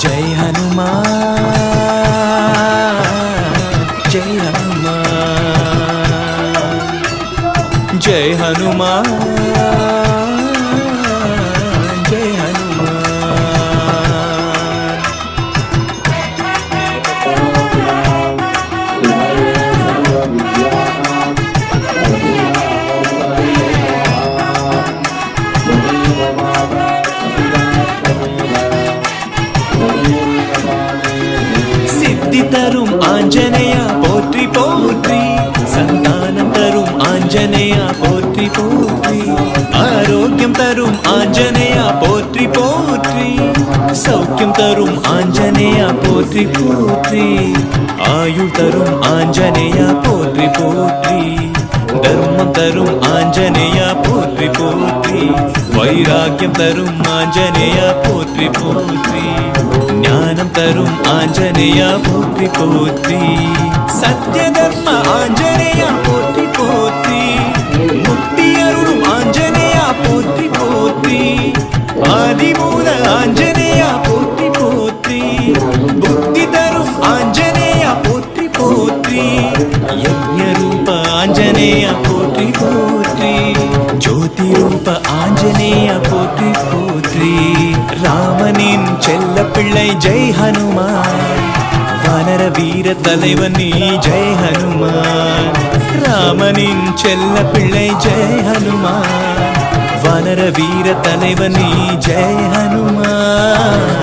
जय हनुमान जय हनुमान जय हनुमान जय हनुमान। सिद्धि तरुम आंजनेय पोट्री पोट्री, संतानम तरुम आंजनेय पोट्री पोट्री, आरोग्यम तरुम आंजनेय पोट्री पोट्री, सौख्यम तरुम आंजनेय पोट्री पोट्री, आयु तरुम आंजनेय पोट्री पोट्री, धर्मम तरुम आंजनेय पोट्री पोट्री, वैराग्यम तरुम आंजनेय पोट्री पोट्री, ज्ञानम तरुम आंजनेय पोट्री पोट्री, सत्य धर्म आंजनेय पोट्री पोट्री, मुक्ति अरुणुम आंजनेय पोट्री पोट्री, आदिमूल आंजनेय पोट्री पोट्री, बुद्धि तरुम आंजनेय पोट्री पोट्री, यज्ञ रूप आंजनेय पोट्री पोट्री, ज्योति रूप आंजनेय पोट्री पोट्री, रामनिन செல்ல பிள்ளை ஜெய் ஹனுமான், வானர வீர தலைவனி ஜெய் ஹனுமான், ராமனின் செல்ல பிள்ளை ஜெய் ஹனுமான், வானர வீர தலைவனி ஜெய் ஹனுமான்।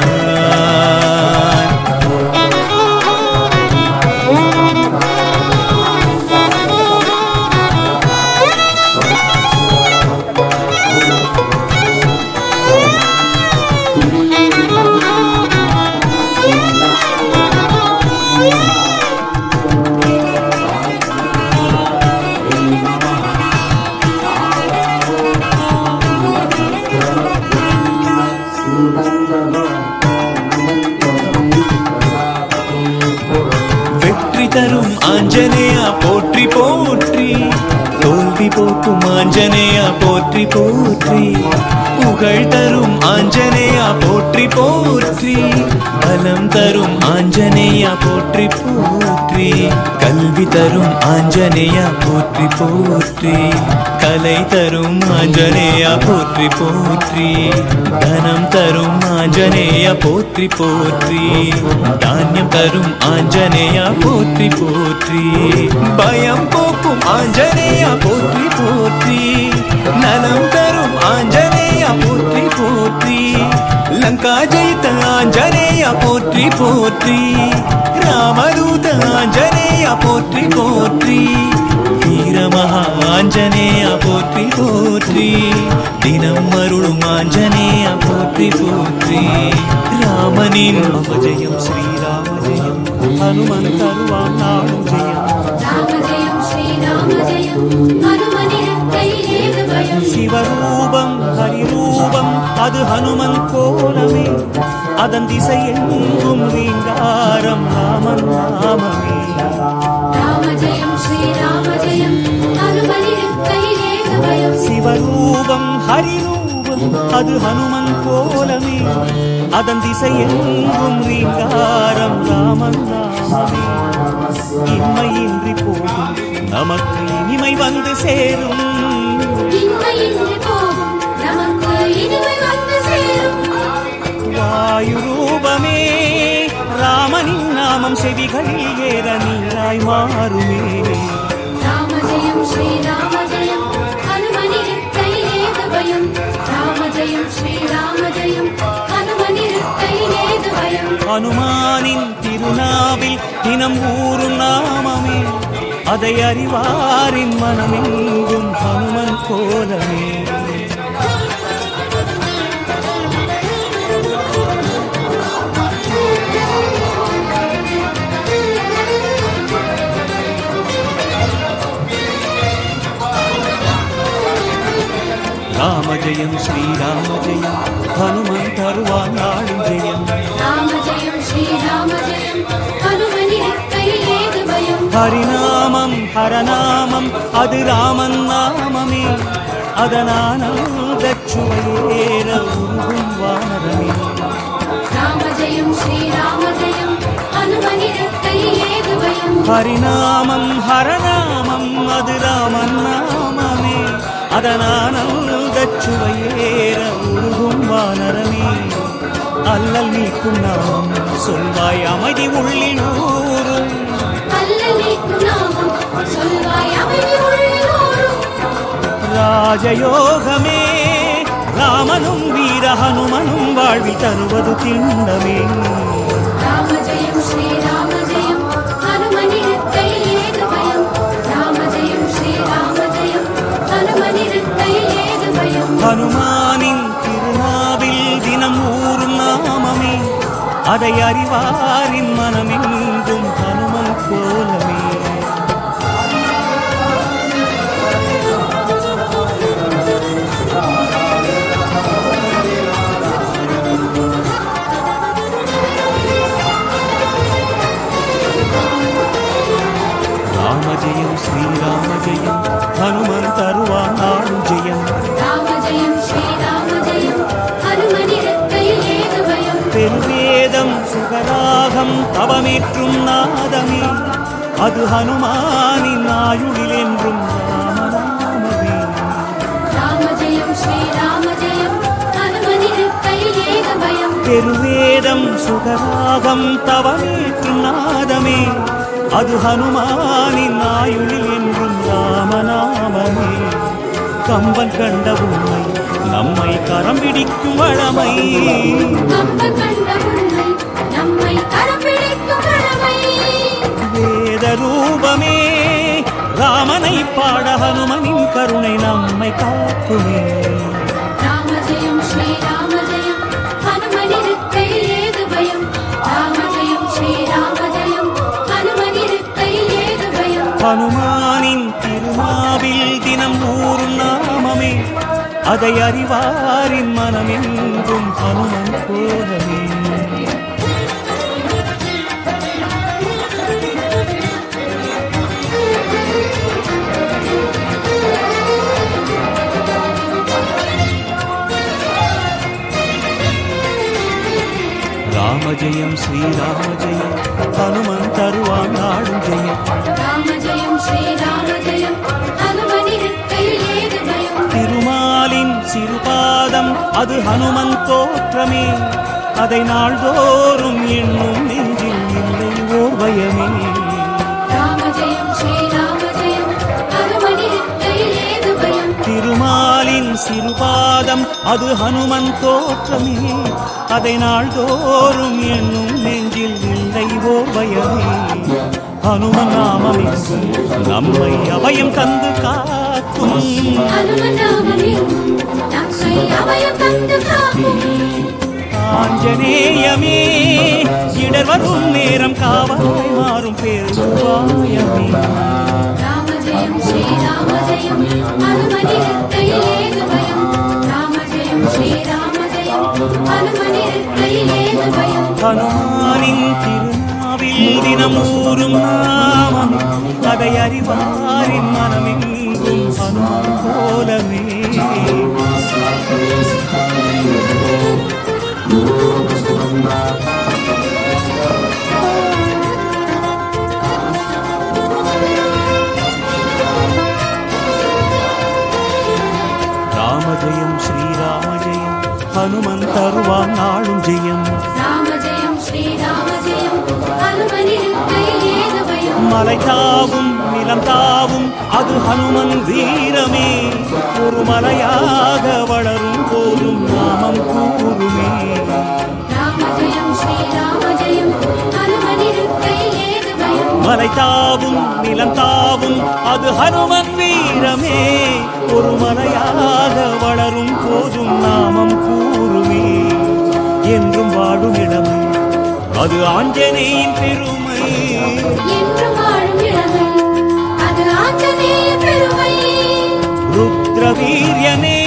வெற்றி தரும் ஆஞ்சநேயா போற்றி போற்றி, தோல்வி போக்கும் ஆஞ்சநேயா போற்றி போற்றி, புகழ் தரும் ஆஞ்சநேயா போற்றி போற்றி, பலம் தரும் ஆஞ்சநேயா போற்றி போற்றி, கல்வி தரும் ஆஞ்சநேயா போற்றி போற்றி, கலை தரும் ஆஞ்சநேயா போற்றி போற்றி, தனம் தரும் ஆஞ்சநேயா போற்றி போற்றி, தானியம் தரும் ஆஞ்சநேயா போற்றி போற்றி, பயம் போக்கும் ஆஞ்சநேயா போற்றி போற்றி, நலம் தரும் ஆஞ்சநேயா போற்றி போற்றி, லங்கா ஜெயித்த ஆஞ்சநேயா போற்றி போற்றி, ராமதூத ஆஞ்சநேயா போற்றி போற்றி, வீரமகா ஆஞ்சநேயா போற்றி போற்றி, தினம் அருளும் ஆஞ்சநேயா போற்றி போற்றி, ராமனின் ஜெயம் ஸ்ரீராம ஜெயம், ஹனுமன் தருவான் நாடும் ஜெயம், ராம ஜெயம் ஸ்ரீராம ஜெயம், ஹனுமனின் கையிலேது பயம், சிவரூபம் ஹரிரூபம் அது ஹனுமன் கோலமே, அதன் திசை எங்கும் ரீங்காரம் ராமன் நாமமே, ராம ஜெயம் ஸ்ரீராம ஜெயம், ஹனுமனின் கையிலேது பயம், சிவரூபம் ஹரிரூபம் அது ஹனுமன் கோலமே, அதன் திசை எங்கும் ரீங்காரம் ராமன் நாமமே, இன்மையின்றி போகும் நமக்கு இனிமை வந்து சேரும், இன்மையின்றி போகும் நமக்கு இனிமை வந்து சேரும், வாயு ரூபமே ராமனின் நாமம் செவிகளில் ஏற நீராய் மாறுமே, ராம ஜெயம் ஸ்ரீராம ஜெயம், ஹனுமனின் கையிலேது பயம், ராம ஜெயம் ஸ்ரீராம ஜெயம், ஹனுமனின் கையிலேது பயம், ஹனுமானின் திருநாவில் தினம் ஊரும் நாமமே, அதை அறிவாரின் மனமெங்கும் ஹனுமன் கோலமே, ராம ஜெயம் ஸ்ரீராம ஜெயம் ஹனுமன் தருவான் நாடும் ஜெயம் ராம ஜெயம் ஸ்ரீராம ஜெயம் ஹனுமனிருக்கை ஏது பயம் ஹரிநாமம் ஹரநாமம் அது ராமன் நாமமே அதனானந்தச்சுவையேற உருகும் வானரமே ராம ஜெயம் ஸ்ரீராம ஜெயம் ஹனுமனிருக்கை ஏது பயம் ஹரிநாமம் ஹரநாமம் அது ராமன் நாமமே அதனானந்தச்சுவையேற உருகும் வானரமே அல்லல் நீக்கும் நாமம் சொல்வாய் அமைதி உள்ளில் ஊரும் அல்லல் நீக்கும் நாமம் சொல்வாய் அமைதி உள்ளில் ஊரும் ராஜயோகமே ராமனும் வீர ஹனுமனும் வாழ்வில் தருவது திண்டமே ராம ஜெயம் ஸ்ரீராம ஜெயம் ஹனுமனிருக்கை ஏது பயம் ராம ஜெயம் ஸ்ரீராம ஜெயம் ஹனுமனிருக்கை ஏது பயம் ஹனுமானின் திருநாவில் தினம் ஊறும் நாமமே அதை அறிவாரின் மனமெங்கும் ஹனுமன் போலமே ராம ஜெயம் ஸ்ரீராம ஜெயம் ஹனுமன் தருவான் நாடும் ஜெயம் ராம ஜெயம் ஸ்ரீராம ஜெயம் ஹனுமனிருக்கை ஏது பயம் பெருவேதம் சுகராகம் தவமேற்றும் நாதமே அது ஹனுமானின் ஆயுளில் என்றும் ராமநாமமே ராம ஜெயம் ஸ்ரீராம ஜெயம் ஹனுமனிருக்கை ஏது பயம் பெருவேதம் சுகராகம் தவமேற்றும் நாதமே அது ஹனுமானின் ஆயுளில் என்றும் ராமநாமமே கம்பன் கண்ட உண்மை நம்மை கரம் பிடிக்கும் வளமை கம்ப கண்ட உண்மை நம்மை கரம் பிடிக்கும் கடமை வேத ரூபமே ராமனை பாட ஹனுமனின் கருணை நம்மை காக்குமே ராம ஜெயம் ஸ்ரீராம ஜெயம் ஹனுமனிருக்கை ஏது பயம் ராம ஜெயம் ஸ்ரீராம ஜெயம் ஹனுமனிருக்கை ஏது பயம் ஹனுமானின் திருமாவில் தினம் ஊறும் நாமமே அதை அறிவாரின் மனமெங்கும் ஹனுமன் போலமே ராம ஜெயம் ஸ்ரீராம ஜெயம் ஹனுமன் தருவான் நாடும் ஜெயம் ராம ஜெயம் ஸ்ரீராம ஜெயம் ஹனுமனிருக்கை ஏது பயம் திருமாலின் சிறுபாதம் அது ஹனுமன் தோற்றமே அதை நாள்தோறும் எண்ணும் நெஞ்சில் இல்லை ஓர் பயமே ராம ஜெயம் ஸ்ரீராம ஜெயம் ஹனுமனிருக்கை ஏது பயம் திருமாலின் சிறுபாதம் அது ஹனுமன் தோற்றமே அதை நாள்தோறும் எண்ணும் நெஞ்சில் இல்லை ஓர் பயமே ஹனுமன் நாமமே நம்மை அபயம் தந்து காக்கும் ஹனுமன் நாமமே நம்மை அபயம் தந்து காக்கும் ஆஞ்சநேயமே இடர் வரும் நேரம் காவலாய் மாறும் பேருவாயமே ராம ஜெயம் ஸ்ரீராம ஜெயம் ஹனுமனிருக்கை ஏது பயம் ராம ஜெயம் ஸ்ரீராம ஜெயம் ஹனுமனிருக்கை ஏது பயம் ஹனுமானின் திருநாவில் தினம் ஊறும் நாமம் அதை அறிவாரின் மனமெங்கும் ஹனுமன் போலமே ராம ஜெயம் ஸ்ரீராம ஜெயம் ஹனுமன் தருவான் நாளும் ஜெயம் ராம ஜெயம் ஸ்ரீராம ஜெயம் ஹனுமனிருக்கை ஏது பயம் மலை தாவும் நிலம் தாவும் அது ஹனுமன் வீரமே ஒரு மலையாக வளரும் போதும் நாமம் கூறுமே ராம ஜெயம் ஸ்ரீராம ஜெயம் ஹனுமனிருக்கை ஏது பயம் மலை தாவும் நிலம் தாவும் அது ஹனுமன் வீரமே ஒரு மலையாக வளரும் போதும் நாமம் கூறுமே என்றும் வாடும் இடமை அது ஆஞ்சநேயின் பெருமை என்றும் வாழும் இளமை அது ஆஞ்சநேய பெருமை ருத்ர வீரியனே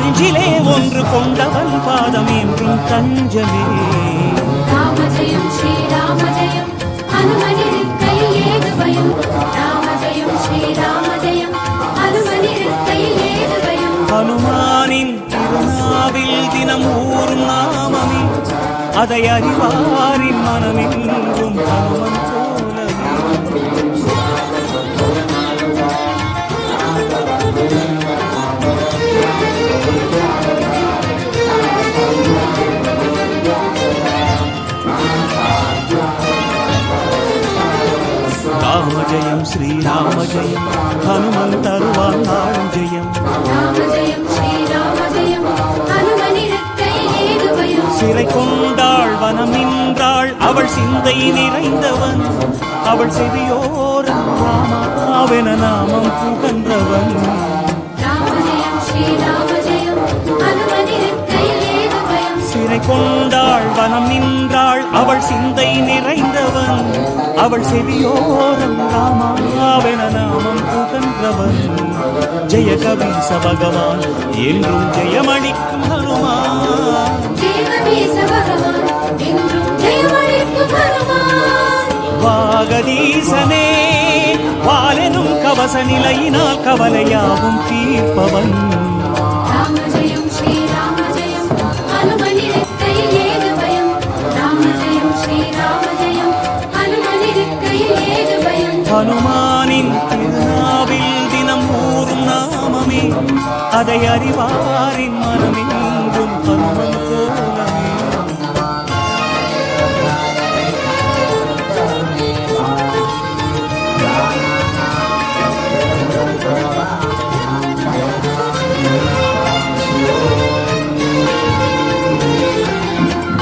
நெஞ்சிலே ஒன்று கொண்டவன் பாதம் என்றும் தஞ்சமே. ராம ஜெயம் ஸ்ரீராம ஜெயம் ஹனுமனிருக்கையில் ஏது பயம். ராம ஜெயம் ஸ்ரீராம ஜெயம் ஹனுமனிருக்கையில் ஏது பயம். ஹனுமானின் திருநாவில் தினம் ஊரும் நாமமே, அதை அறிவாரின் மனமெங்கும் ஹனுமன் போலவே. ராம ஜெயம் ஸ்ரீராம ஜெயம் ஹனுமன் தருவான் நாளும் ஜெயம். ராம ஜெயம் ஸ்ரீராம ஜெயம் ஹனுமனிருக்கையில் ஏது பயம். சிறை கொண்டாள் வனம் நின்றாள் அவள் சிந்தை நிறைந்தவன், அவள் செவியோரம் ராமாவென நாமம் புகன்றவன். ராம ஜெயம் ஸ்ரீராம ஜெயம் ஹனுமனிருக்கையில் ஏது பயம். சிறை கொண்டாள் வனம் நின்றாள் அவள் சிந்தை நிறைந்தவன், அவள் செவியோரம் ராமாவென நாமம் புகன்றவன். ஜெய கபீச பகவான் என்றும் ஜெயமளிக்கும் ஹனுமான். ஜெயகபீச பகவான் என்றும் ஜெயமளிக்கும் ஹனுமான். வாகதீசனே வாலெனும் கவச நிலையினால் கவலையாவும் தீர்ப்பவன். ராம ஜெயம் ஸ்ரீராம ஜெயம் ஹனுமனிருக்கையில் ஏது பயம். ராம ஜெயம் ஸ்ரீராம ஜெயம் ஹனுமனிருக்கையில் ஏது பயம். ஹனுமானின் திருநாவில் தினம் ஊரும் நாமமே, அதை அறிவாரின் மனமெங்கும் ஹனுமன் போலவே.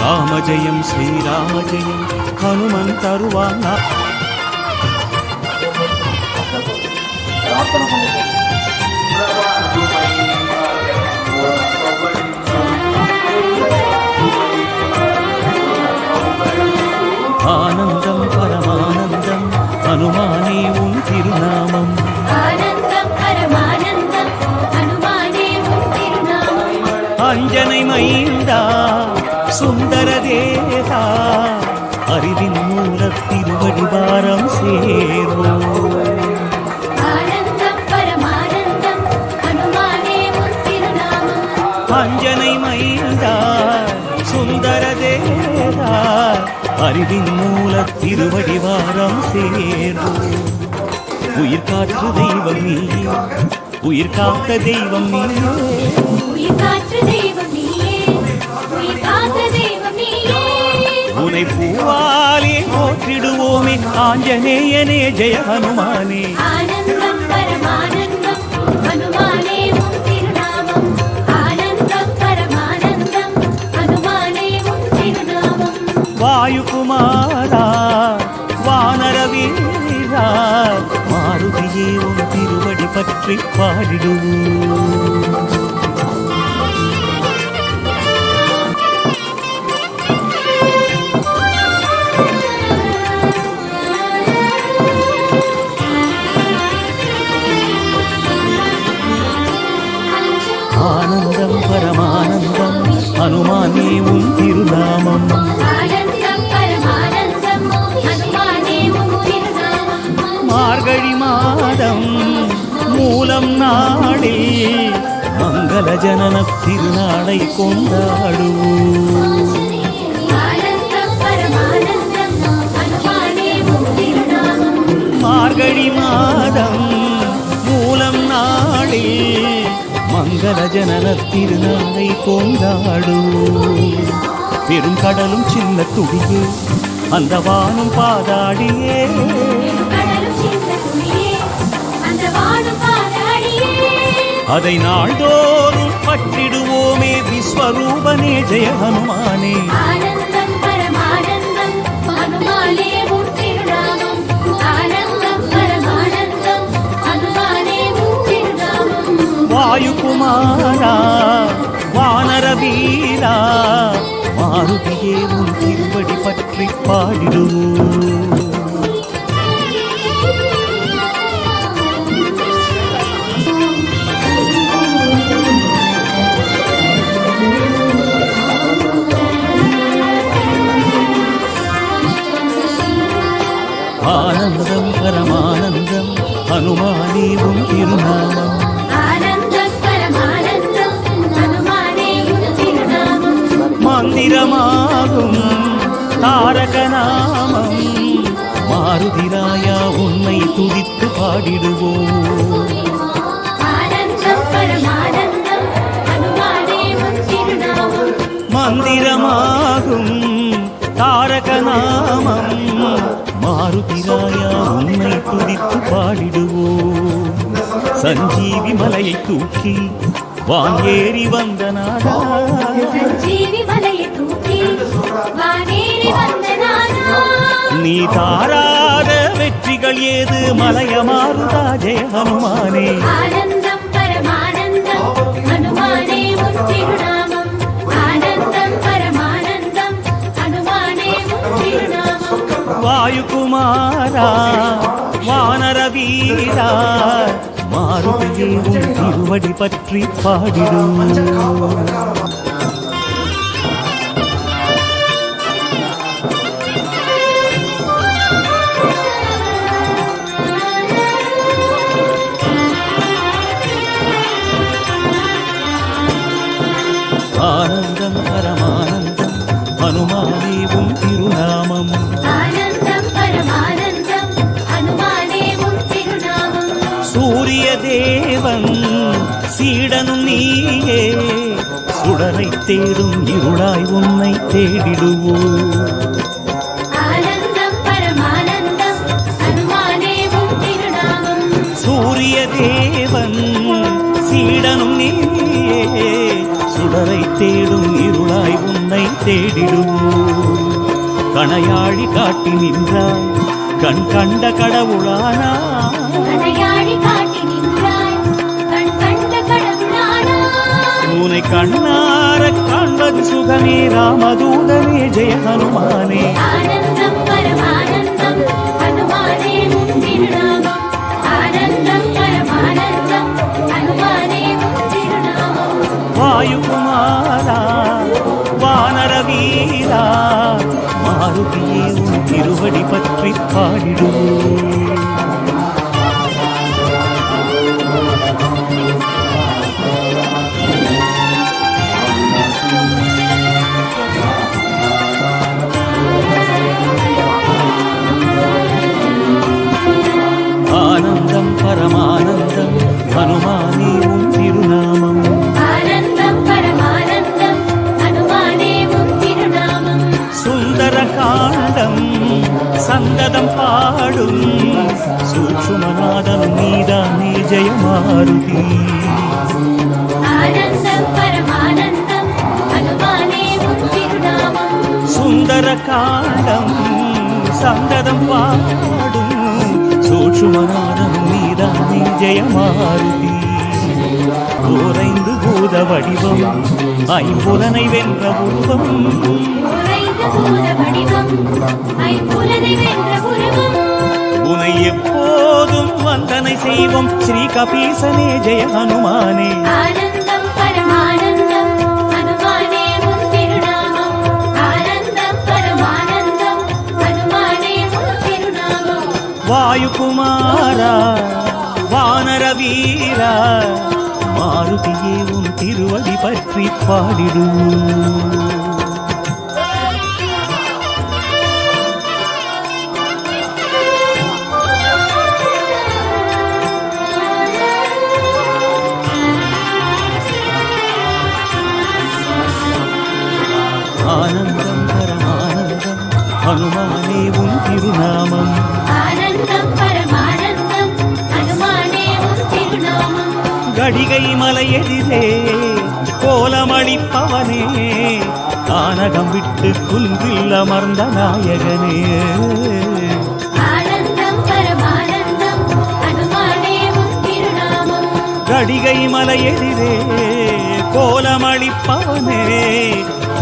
ராம ஜெயம் ஸ்ரீராம ஜெயம் ஹனுமன் தருவான். ஆனந்தம் பரமானந்தம் ஹனுமானே உன் திருநாமம். ஆனந்தம் பரமானந்தம் ஹனுமானே உன் திருநாமம். அஞ்சனை மைந்தா சுந்தர தேவா அறிவின் மூலத் திருவடிவாரம் சேர்வோம். ஆனந்தம் பரமானந்தம் ஹனுமானே உன் திருநாமம். அஞ்சனை மைந்தா சுந்தர தேவா அறிவின் மூலத் திருவடிவாரம் சேர்வோம். உயிர் காற்று தெய்வம் நீயே, உயிர் காத்த தெய்வம் நீயே. உயிர் காற்று தெய்வம் நீயே, உயிர் காத்த தெய்வம் நீயே. உனை பூவாலே போற்றிடுவோமே ஆஞ்சநேயனே ஜெய ஹனுமானே. ஆனந்தம் பரமானந்தம் ஹனுமானே உன் திருநாமம். ஆனந்தம் பரமானந்தம் ஹனுமானே உன் திருநாமம். வாயுகுமாரா வானர வீரா மாருதியே உன் திருவடி பற்றி பாடிடுவோம். ஆனந்தம் பரமானந்தம் ஹனுமானே உன் திருநாமம். ஆனந்தம் பரமானந்தம் ஹனுமானே உன் திருநாமம். மார்கழி மாதம் மூலம் நாளில் மங்கள ஜனன திருநாளை கொண்டாடுவோம். ஆனந்தம் பரமானந்தம் ஹனுமானே உன் திருநாமம். மார்கழி மாதம் மூலம் நாளில் மங்கள ஜனன திருநாளை கொண்டாடுவோம். பெரும் கடலும் சின்ன துடியே அந்த வானும் பாதாடியே, கடலும் சின்ன துளியே அந்த வானும் பாதாடியே. அதை நாள்தோறும் பற்றிடுவோமே விஸ்வரூபனே ஜெய ஹனுமானே. ஆனந்தம் பரமானந்தம் ஹனுமானே உன் திருநாமம். ஆனந்தம் பரமானந்தம் ஹனுமானே உன் திருநாமம். வாயுகுமாரா வானர வீரா மாருதியே உன் திருவடி பற்றி பாடிடுவோம். தாரக நாமம் மாருதிராயா உன்னை துதித்து பாடிடுவோம். ஆனந்தம் பரமானந்தம் அனுமானே உன் திருநாமம். மந்திரமாகும் தாரக நாமம் மாருதிராயா உன்னை துதித்து பாடிடுவோம். சஞ்சீவி மலையை தூக்கி வாங்கேறி வந்த நாடா, சஞ்சீவி மலையை தூக்கி வானேறி வந்த நானா. நீ தாராத வெற்றிகள் ஏது மலைய மாறுதா ஜெய ஹனுமானே. ஆனந்தம் பரமானந்தம் அனுமானே உன் திருநாமம். ஆனந்தம் பரமானந்தம் அனுமானே உன் திருநாமம். வாயுகுமாரா வானர வீரா மாருதியே உன் திருவடி பற்றி பாடிடும். ஆனந்தம் பரமானந்தம் ஹனுமானே உன் திருநாமம். ஆனந்தம் பரமானந்தம் அனுமானே உன் திருநாமம். சூரிய தேவன் சீடனும் நீயே சுடரை தேடும் இருளாய் உன்னை தேடிடுவோம். ஆனந்தம் பரமானந்தம் அனுமானே உன் திருநாமம். சூரிய தேவன் சீடனும் நீயே சுடரை தேடும் இருளாய் உன்னை தேடிடுவோம். கணையாழி காட்டி நின்றாய் கண் கண்ட கடவுளானா, கணையாழி காட்டி நின்றாய் கண் கண்ட கடவுளானா. உன்னை கண்ணார காண்பது சுகமே ராமதூதனே ஜெய ஹனுமானே. ஆனந்தம் பரமானந்தம் அனுமானே உன் திருநாமம். ஆனந்தம் பரமானந்தம் அனுமானே உன் திருநாமம். வாயுகுமாரா வானர வீரா மாருதியே உன் திருவடி பற்றி பாடிடுவோம். ஆனந்தம் பரமானந்தம் ஹனுமானே உன் திருநாமம். ஆனந்தம் பரமானந்தம் அனுமானே உன் திருநாமம். சுந்தர காண்டம் சந்ததம் பாடும் சூட்சுமநாதம் நீதானே ஜெய மாருதி. ஆனந்தம் பரமானந்தம் அனுமானே உன் திருநாமம். சுந்தர காண்டம் சந்ததம் பாடும் சூட்சுமநாதம் நீதானே ஜெய மாருதி. ஓரைந்து பூத வடிவம் ஐம்புலனை வென்ற உருவம், உறைந்த பூத வடிவம் ஐம்புலனை வென்ற உருவம். உனை எப்போதும் வந்தனை செய்வோம் ஸ்ரீ கபீசனே ஜெய ஹனுமானே. ஆனந்தம் பரமானந்தம் அனுமானே உன் திருநாமம். ஆனந்தம் பரமானந்தம் அனுமானே உன் திருநாமம். வாயுகுமாரா வானர வீரா மாருதியே உன் திருவடி பற்றி பாடிடுவோம். ஆனந்தம் பரமானந்தம் ஹனுமானே உன் திருநாமம். ஆனந்தம் பரமானந்தம் அனுமானே உன் திருநாமம். கடிகை மலையெதிரே கோலமளிப்பவனே கானகம் விட்டு குன்றில் அமர்ந்த நாயகனே. ஆனந்தம் பரமானந்தம் அனுமானே உன் திருநாமம். கடிகை மலையெதிரே கோலமளிப்பவனே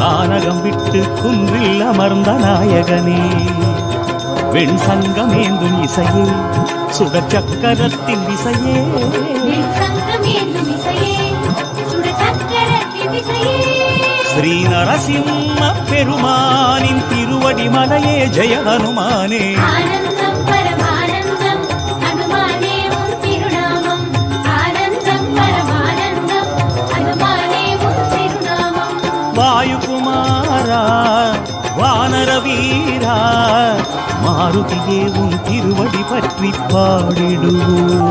கானகம் விட்டு குன்றில் அமர்ந்த நாயகனே. வெண் சங்கமேந்தும் இசையே சுடர் சக்கரத்தின் விசையே, சங்கமேந்தும் இசையே சுடர் சக்கரத்தின் விசையே. ஸ்ரீ நரசிம்ம பெருமானின் திருவடி மலையே ஜெய ஹனுமானே. ஆனந்தம் பரமானந்தம் அனுமானே உன் திருநாமம். ஆனந்தம் பரமானந்தம் அனுமானே உன் திருநாமம். வாயுகுமாரா வானர வீரா மாருதியே உன் திருவடி பற்றி பாடிடுவோம்.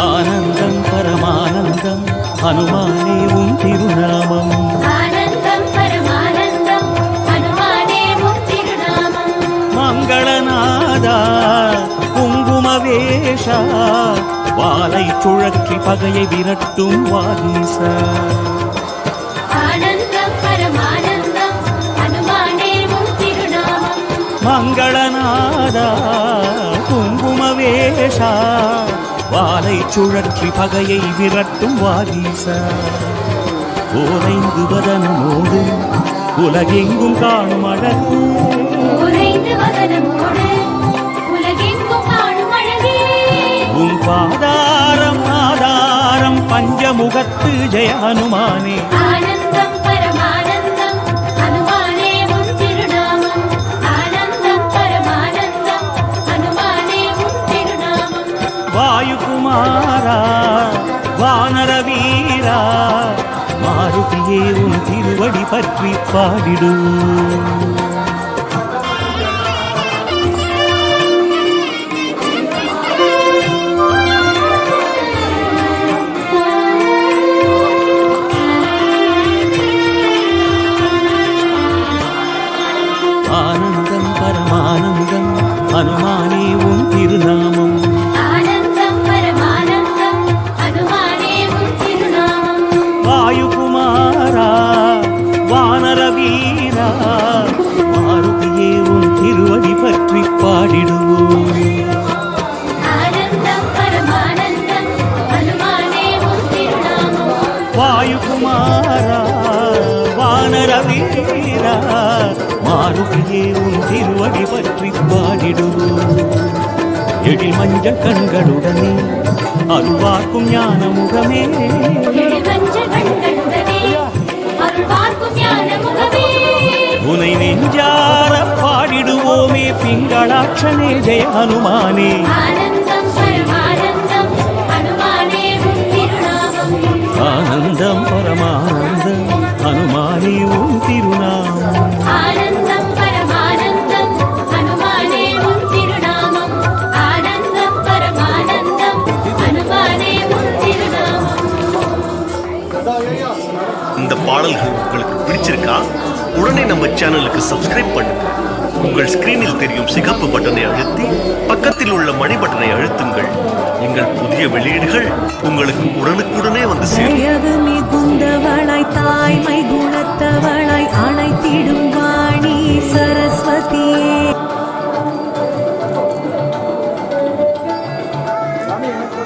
ஆனந்தம் பரமானந்தம் ஹனுமானே உன் திருநாமம். ஆனந்தம் பரமானந்தம் ஹனுமானே உன் திருநாமம். மங்களநாதா குங்குமவேஷா வாலை சுழற்றி பகையை விரட்டும் வாகீசா. ஆனந்தம் பரமானந்தம் ஹனுமானே உன் திருநாமம். மங்களநாதா குங்குமவேஷா வாலை சுழற்றி பகையை விரட்டும் வாகீசா. ஓரைந்து வதனமோடு உலகெங்கும் காணும் அழகு. ஓரைந்து வதனமோடு உலகெங்கும் காணும் அழகே. உன் பாதாரம் ஆதாரம் பஞ்சமுகத்து ஜெய ஹனுமானே. ஆனந்தம் பரமானந்தம் ஹனுமானே உன் திருநாமம். ஆனந்தம் பரமானந்தம் ஹனுமானே உன் திருநாமம். வாயுகுமாரா வானர வீரா மாருதியே உன் திருவடி பற்றி பாடிடுவோம். ஆனந்தம் பரமானந்தம் ஹனுமானே உன் திருநாமம். ஆனந்தம் பரமானந்தம் ஹனுமானே உன் திருநாமம். வாயுகுமாரா வானர வீரா மாருதியே உன் திருவடி பற்றி பாடிடுவோம். ஆனந்தம் பரமானந்தம் ஹனுமானே உன் திருநாமம். வாயுகுமாரா வானர வீரா மாருதியே உன் திருவடி பற்றி பாடிடுவோம். எழில் மஞ்சள் கண்களுடனே அருள்வார்க்கும் ஞான முகமே. எழில்மஞ்சள் கண்களுடனே அருள் பார்க்கும் ஞான முகமே. உனை நெஞ்சார பாடிடுவோமே பிங்களாட்சனே ஜெய ஹனுமானே. ஆனந்தம் பரமானந்தம் ஹனுமானே உன் திருநாமம். ஆனந்தம் பரமானந்தம் ஹனுமானே உன் திருநாமம். ஆனந்தம் பரமானந்தம் ஹனுமானே உன் திருநாமம். ஆனந்தம் பரமானந்தம் ஹனுமானே உன் திருநாமம். இந்த பாடல்கள் உங்களுக்கு பிடிச்சிருக்கா? உடனே நம்ம சேனலுக்கு சப்ஸ்கிரைப் பண்ணுங்க. உங்கள் ஸ்கிரீனில் தெரியும் சிகப்பு பட்டனை அழுத்தி பக்கத்தில் உள்ள மணி பட்டனை அழுத்துங்கள். எங்கள் புதிய வெளியீடுகள் உங்களுக்கு உடனுக்குடனே வந்து சேரும். அழகு மிகுந்தவளாய் தாய்மை குணத்தவளாய் அழைத்திடும் வாணி சரஸ்வதியே